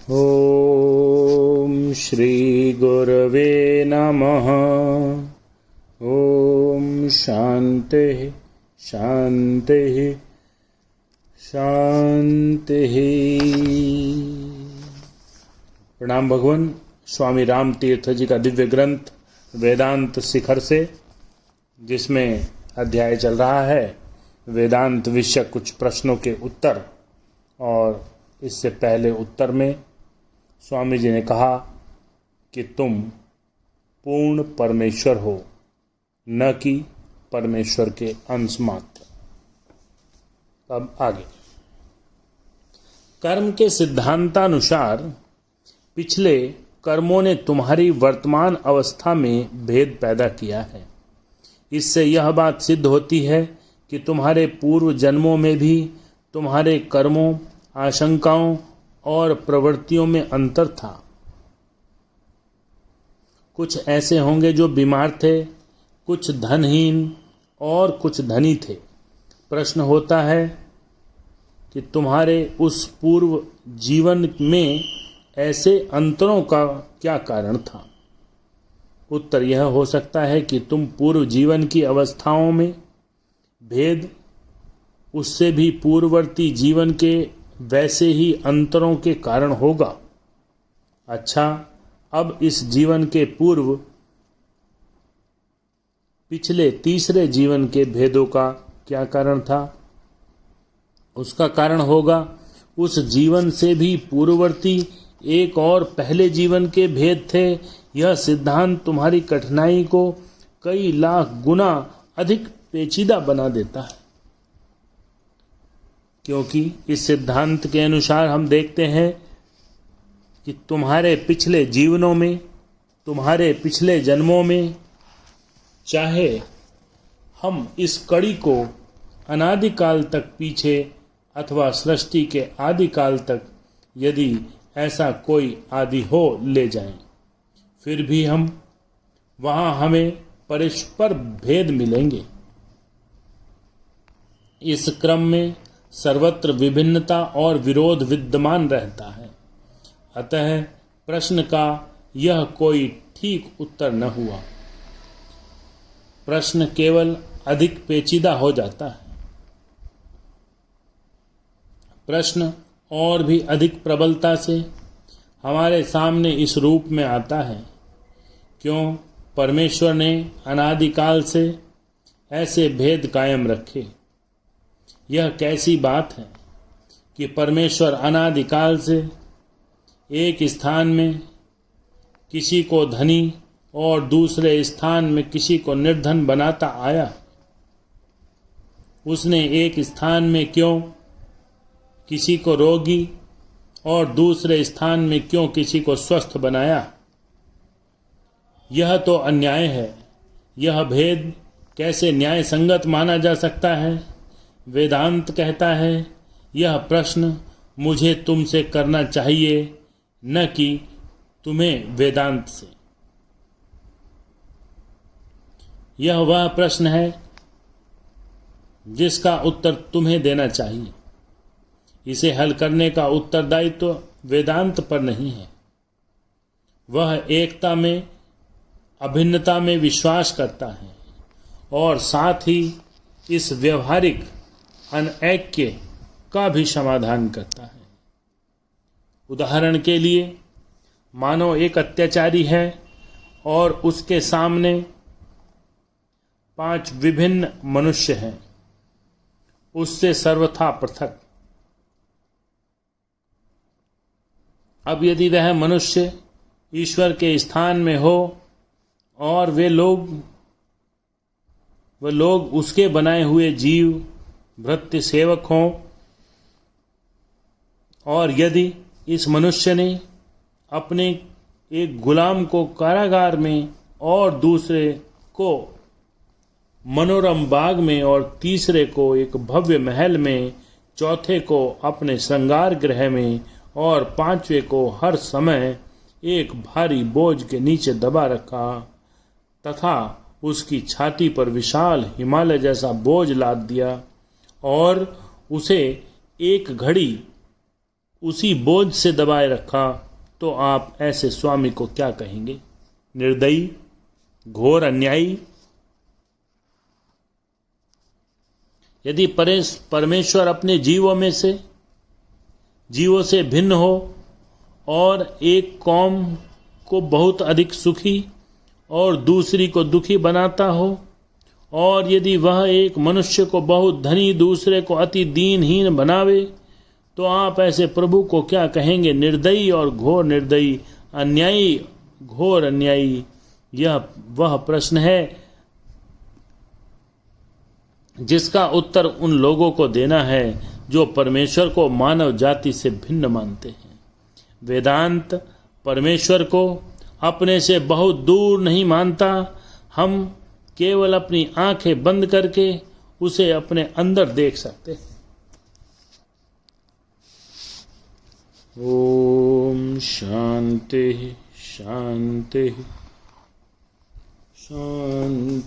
ओम श्री गुरवे नमः। ओम शांति शांति शांति। प्रणाम भगवान। स्वामी राम तीर्थ जी का दिव्य ग्रंथ वेदांत शिखर से, जिसमें अध्याय चल रहा है वेदांत विषय कुछ प्रश्नों के उत्तर। और इससे पहले उत्तर में स्वामी जी ने कहा कि तुम पूर्ण परमेश्वर हो, न कि परमेश्वर के अंश मात्र। अब आगे, कर्म के सिद्धांतानुसार पिछले कर्मों ने तुम्हारी वर्तमान अवस्था में भेद पैदा किया है। इससे यह बात सिद्ध होती है कि तुम्हारे पूर्व जन्मों में भी तुम्हारे कर्मों, आशंकाओं और प्रवृत्तियों में अंतर था। कुछ ऐसे होंगे जो बीमार थे, कुछ धनहीन और कुछ धनी थे। प्रश्न होता है कि तुम्हारे उस पूर्व जीवन में ऐसे अंतरों का क्या कारण था? उत्तर यह हो सकता है कि तुम पूर्व जीवन की अवस्थाओं में भेद उससे भी पूर्ववर्ती जीवन के वैसे ही अंतरों के कारण होगा। अच्छा, अब इस जीवन के पूर्व पिछले तीसरे जीवन के भेदों का क्या कारण था? उसका कारण होगा उस जीवन से भी पूर्ववर्ती एक और पहले जीवन के भेद थे। यह सिद्धांत तुम्हारी कठिनाई को कई लाख गुना अधिक पेचीदा बना देता है, क्योंकि इस सिद्धांत के अनुसार हम देखते हैं कि तुम्हारे पिछले जीवनों में, तुम्हारे पिछले जन्मों में, चाहे हम इस कड़ी को अनादिकाल तक पीछे अथवा सृष्टि के आदिकाल तक, यदि ऐसा कोई आदि हो ले जाएं, फिर भी वहां हमें परस्पर भेद मिलेंगे। इस क्रम में सर्वत्र विभिन्नता और विरोध विद्यमान रहता है। अतः प्रश्न का यह कोई ठीक उत्तर न हुआ। प्रश्न केवल अधिक पेचीदा हो जाता है। प्रश्न और भी अधिक प्रबलता से हमारे सामने इस रूप में आता है, क्यों परमेश्वर ने अनादिकाल से ऐसे भेद कायम रखे? यह कैसी बात है कि परमेश्वर अनादिकाल से एक स्थान में किसी को धनी और दूसरे स्थान में किसी को निर्धन बनाता आया। उसने एक स्थान में क्यों किसी को रोगी और दूसरे स्थान में क्यों किसी को स्वस्थ बनाया? यह तो अन्याय है। यह भेद कैसे न्याय संगत माना जा सकता है? वेदांत कहता है यह प्रश्न मुझे तुमसे करना चाहिए, न कि तुम्हें वेदांत से। यह वह प्रश्न है जिसका उत्तर तुम्हें देना चाहिए। इसे हल करने का उत्तरदायित्व वेदांत पर नहीं है। वह एकता में, अभिन्नता में विश्वास करता है और साथ ही इस व्यवहारिक अनैक्य का भी समाधान करता है। उदाहरण के लिए, मानो एक अत्याचारी है और उसके सामने 5 विभिन्न मनुष्य हैं, उससे सर्वथा पृथक। अब यदि वह मनुष्य ईश्वर के स्थान में हो और वे लोग उसके बनाए हुए जीव, भृत्य सेवक हों, और यदि इस मनुष्य ने अपने एक गुलाम को कारागार में और दूसरे को मनोरम बाग में और तीसरे को एक भव्य महल में, चौथे को अपने श्रृंगार गृह में और पांचवे को हर समय एक भारी बोझ के नीचे दबा रखा तथा उसकी छाती पर विशाल हिमालय जैसा बोझ लाद दिया और उसे एक घड़ी उसी बोझ से दबाए रखा, तो आप ऐसे स्वामी को क्या कहेंगे? निर्दयी, घोर अन्यायी। यदि परमेश्वर अपने जीवों से भिन्न हो और एक कौम को बहुत अधिक सुखी और दूसरी को दुखी बनाता हो, और यदि वह एक मनुष्य को बहुत धनी दूसरे को अति दीनहीन बनावे, तो आप ऐसे प्रभु को क्या कहेंगे? निर्दयी और घोर निर्दयी, अन्यायी, घोर अन्यायी। यह वह प्रश्न है जिसका उत्तर उन लोगों को देना है जो परमेश्वर को मानव जाति से भिन्न मानते हैं। वेदांत परमेश्वर को अपने से बहुत दूर नहीं मानता। हम केवल अपनी आंखें बंद करके उसे अपने अंदर देख सकते हैं। ओम शांति शांति शांति।